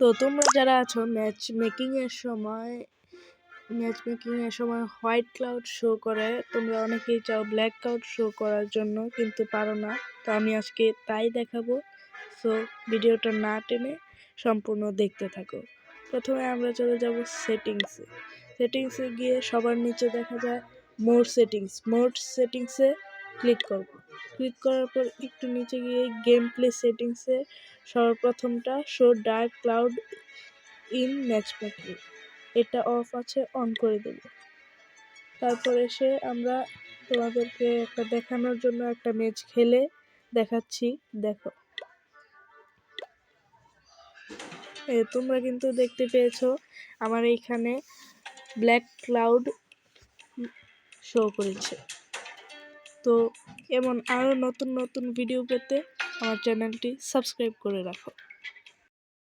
তো তোমরা যারা আছো ম্যাচ মেকিং এর সময় হোয়াইট ক্লাউড শো করে, তোমরা অনেকেই চাও ব্ল্যাক ক্লাউড শো করার জন্য, কিন্তু পারো না। তো আমি আজকে তাই দেখাবো। সো ভিডিওটা না টেনে সম্পূর্ণ দেখতে থাকো। প্রথমে আমরা চলে যাব সেটিংসে গিয়ে সবার নিচে দেখা যায় মোর সেটিংসে ক্লিক করব। ক্লিক করার পর একটু নিচে গিয়ে গেম প্লে সেটিংসে সর্বপ্রথমটা show dark cloud in matchmaking, এটা অফ আছে, অন করে দেব। তারপর এসে আমরা তোমাদেরকে একটা দেখানোর জন্য একটা ম্যাচ খেলে দেখাচ্ছি, দেখো। তোমরা কিন্তু দেখতে পেয়েছো আমার এইখানে ব্ল্যাক ক্লাউড শো করেছে। তো এমন আরও নতুন নতুন ভিডিও পেতে আমার চ্যানেলটি সাবস্ক্রাইব করে রাখো।